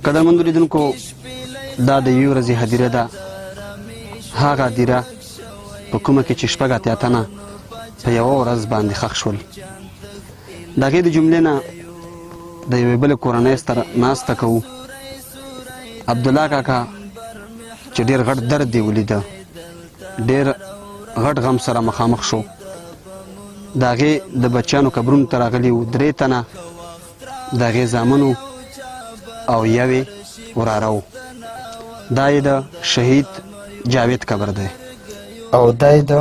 قدرمنو لیدونکو دا د یوې ورځې هدیره ده، هغه هدیره په کومه کې چې شپږ اتیا تنه په یوه ورځ باندې ښخ شول. د هغې د جملې نه د یوې بلې کورنۍ سره ناسته کوو. عبدالله کاکا چې ډېر غټ درد یې ولیده، ډېر غټ غم سره مخامخ شو. د هغې د بچیانو قبرونو ته راغلي وو 3 تنه، د هغې زامن او یوې وراره و. دا یې د شهید جاوید قبر دی او دا یې د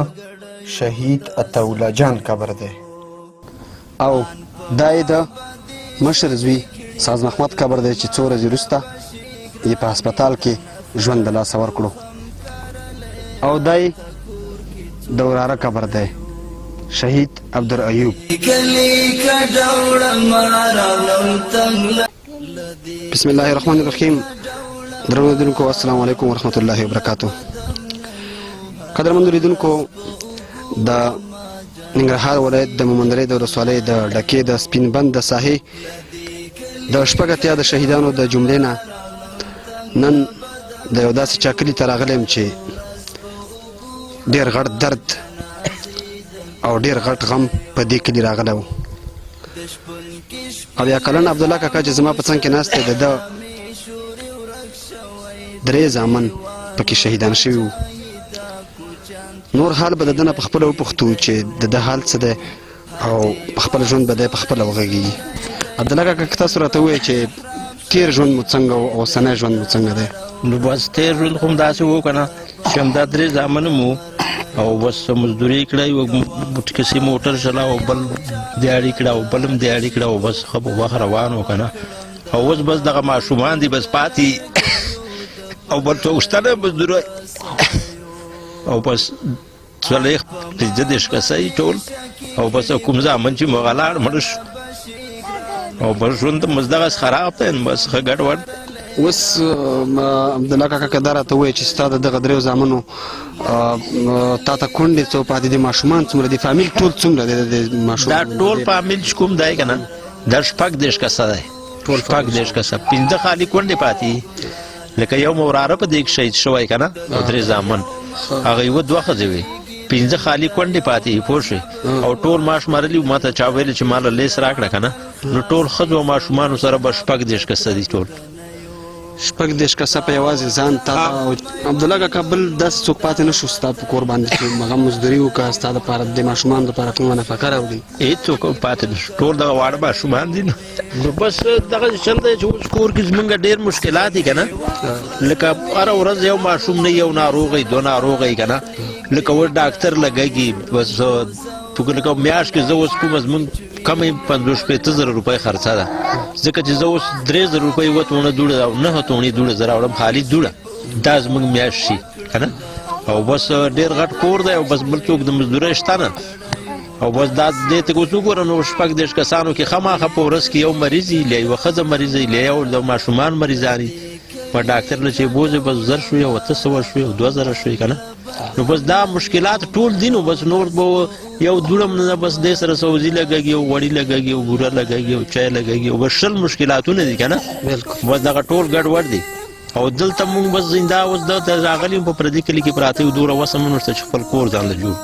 شهید عطاالله جان قبر دی او دا یې د مشر زوی ساز محمد قبر دی چې 2 ورځې وروسته یې په هسپتال کې ژوند د لاسه ورکړو. او دا یې د وراره قبر دی شهید عبدالایوب. بسم الله الرحمن الرحیم. درنو لیدونکو السلام علیکم ورحمت الله وبرکاتو. قدرمنو لیدونکو د ننګرهار ولایت د مومندرې د ولسوالۍ د ډکې د سپین بند د ساحې د شپږ اتیا د شهیدانو د جملې نه نن د یو داسې چاکلي ته راغلی یم چې ډېر غټ درد او ډېر غټ غم په دې کلي راغلی و. اویا کلن عبدالله کاکا چې زما په څنګ کې ناست دی، د ده 3 زامن پکې شهیدان شوي وو. نور حال به د ده نه په خپله وپوښتو چې د ده حال څه دی او په خپل ژوند به دی په خپله وغږېږي. عبدالله کاکا که تاسو راته ووایئ چې تېر ژوند مو څنګه و او اوسنی ژوند مو څنګه دی؟ نو بس تېر ژوند خو همداسې و که نه چې همدا 3 زامن مو او بس مزدوري کړی، یو کسي موټر چلاو، بل دیاړي کړه او بل هم دیاړي کړه او بس ښه په وخت روان و که نه. او اوس بس دغه ماشومان دي بس پاتې او بل څوک شته نه مزدوري او بس 40 کسه یې ټول او بس کوم زامن چې مغلاړ مړ شو او بس ژوند مز دغسې خراب دی بس ښه ګډوډ. اوس عبدالله کاکا که دا راته ووایې چې ستا د دغه 3 زامنو تا ته کونډې څو پاتې دي، ماشومان څومره دي، فامیل ټول څومره دی د ماشوم؟ دا ټول فامیل چې کوم دی که نه دا 14 کسه دی، ټول 14 کسه، 15 خالي کونډې پاتې، لکه یو موراره په دې کې شهید شوی که نه او 3 زامن، هغه یوه 2 ښځې وې، 15 خالي کونډې پاتې پوه شوې. او ټول ماش مرلي وو، ما ته چا ویلې چې ماله لیس راکړه که نه، نو ټول ښځو او ماشومانو سره به 14 کسه دي ټول. 14 کسه په یوازې ځان تا. عبدالله کاکا بل داسې څوک پاتې نه شو ستا په کور باندې چې هغه مزدوري وکړه ستا دپاره د ماشومانو دپاره کومه نفقه راوړي؟ هېڅوک پاتې نه شو، ټول دغه واړه ماشومان دي. نو بس دغسې چل دی چې اوس کور کې زمونږ ډېر مشکلات دي که نه، لکه هره ورځ یو ماشوم نه یو ناروغی 2 ناروغی که نه، لکه اوس ډاکټر لګېږي بس لکه میاشت کې زه اوس کومه زمونږ کمې 50-60 روپۍ خرڅه ده، ځکه چې زه اوس 3000 روپۍ 7 تونه دوړه او 9 تونې دوړه زه راوړم خالي دوړه، دا زمونږ میاشت شي که نه. او بس ډېر غټ کور دی او بس بل څوک د مزدورۍ شته نه. او بس دا دې ته اوس وګوره نو 14 کسانو کې خامخا په ورځ کې یو مریض وي، له یوه ښځه مریض وي، له یو د ماشومان مریضان وي، په ډاکټر له چې بوځې بس 1000 شوي او 800 شوي او 2000 شوي که نه. نو بس دا مشکلات ټول دي. نو بس نور به یو دوړم نه بس دې سره سوزي لګېږي او غوړي لګېږي او بوره لګېږي او چای لګېږي او بس 20 مشکلاتونه دي که نه، بس دغه ټول ګډوډ دي. او دلته مونږ بس زنده اوس دلته راغلي یو په پردي کلي کې پراته یو، دومره وس هم نشته چې خپل کور ځان له جوړ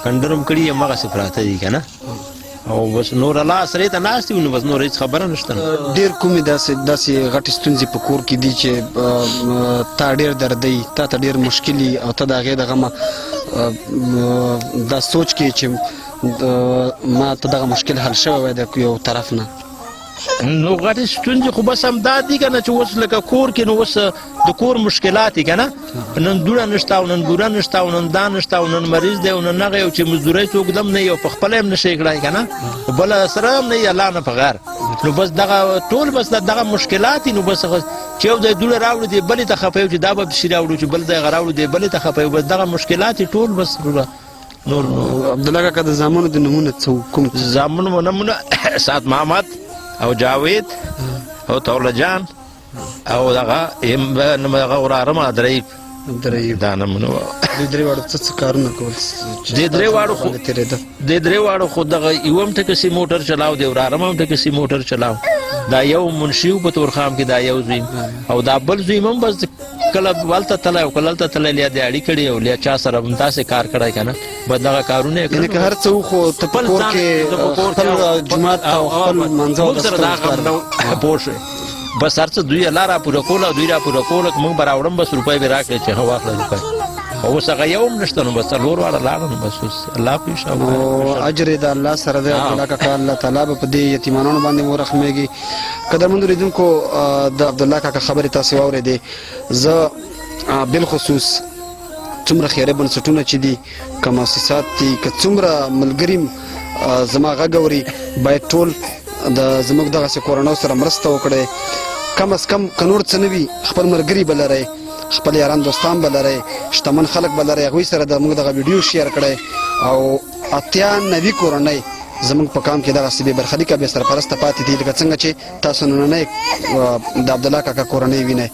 کنډر هم کړي یم هغسې پراته دي که نه. او بس نور الله سرې ته ناست یو، نو بس نور هېڅ خبره نشته. ډېر کومې داسې غټې ستونزې په کور کې دي چې تا ډېر دردی، تا ته ډېر مشکل او ته د هغې د غمه دا سوچ کې چې ما ته دغه مشکل حل شوی وی د یو طرف نه؟ نو غټې ستونزې خو بس همدا دي که نه چې اوس لکه کور کې نو اوس د کور مشکلات دي که نه، نن دوړه نشته او نن بوره نشته او نن دا نشته او نن مریض دی او نن هغه یو چې مزدورۍ څوک دم نه یو په خپله هم نشي کړی که نه، بله سره هم نه یي الله نه په غیر. نو بس دغه ټول بس دغه مشکلات دي. نو بس چې یو ځای دوړه راوړو دی بلې ته خفه یو چې دا به پسې راوړو، چې بل ځای راوړو دی بلې ته خفه یو، بس دغه مشکلات ټول بس نور. عبدالله کاکا د زامنو د نومونه څه کوم؟ زامنو نومونه سعد محمد او جاوید او طاوله جان او دغه وراره مادرۍ دا نومونه وه. دې 3 واړو څه کارونه کول؟ دې 3 واړو خو دغه یو هم ټکسي موټر چلاو، د وراره هم ټکسي موټر چلاو دا یو منشي په تورخام کې دا یو زوی او دا بل زوی هم بس کله والته تله او کله تله لیا دیاړي کړي او لیا چا سره هم تاسو کار کړای کنه به دغه کارونه یعنی که هر څه خو ته په کور کې خپل جماعت او خپل منځو سره دا غو پوښ بس هر څه دوی الله را پوره کول او دوی را پوره کول موږ براوړم بس روپۍ به راکړي چې هوا خلاص او څنګه یو نشته نو بس لور واړه لاړم بس الله په شاو او اجر د الله سره دی الله کاکا الله تعالی په دې یتیمانو باندې ورحمېږي قدرمن لیدونکو د عبد الله کاکا خبره تاسو واورېدې زه بالخصوص څومره خیره بنسټونه چې دي که مؤسسات دي که څومره ملګري زما غږ اوري باید ټول د زموږ دغسې کورنیو سره مرسته وکړئ کم از کم که نور څه نه وي خپل ملګري به لرئ خپل یاران دوستان به لرئ شتمن خلک به لرئ هغوی سره د موږ دغه ویډیو شیر کړئ او 90 کورنۍ زموږ په کام کې دغسې بې برخلیکه بې سرپرسته پاتې دي لکه څنګه چې تاسو نننۍ د عبدالله کاکا کورنۍ وینئ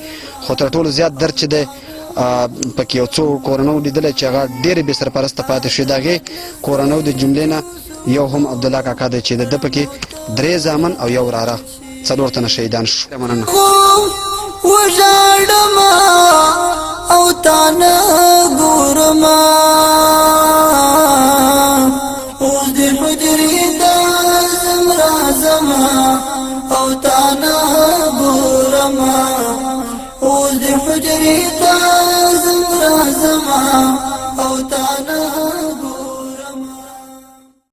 خو تر ټولو زیات درد چې دی پکې یو څو کورنیو لیدلی چې هغه ډېرې بې سرپرسته پاتې شوې د هغې کورنیو د جملې نه یو هم عبدالله کاکا دی چې د ده پکې 3 زامن او یو وراره 4 تنه شهیدان شو. مننه. وژاړم او تا نه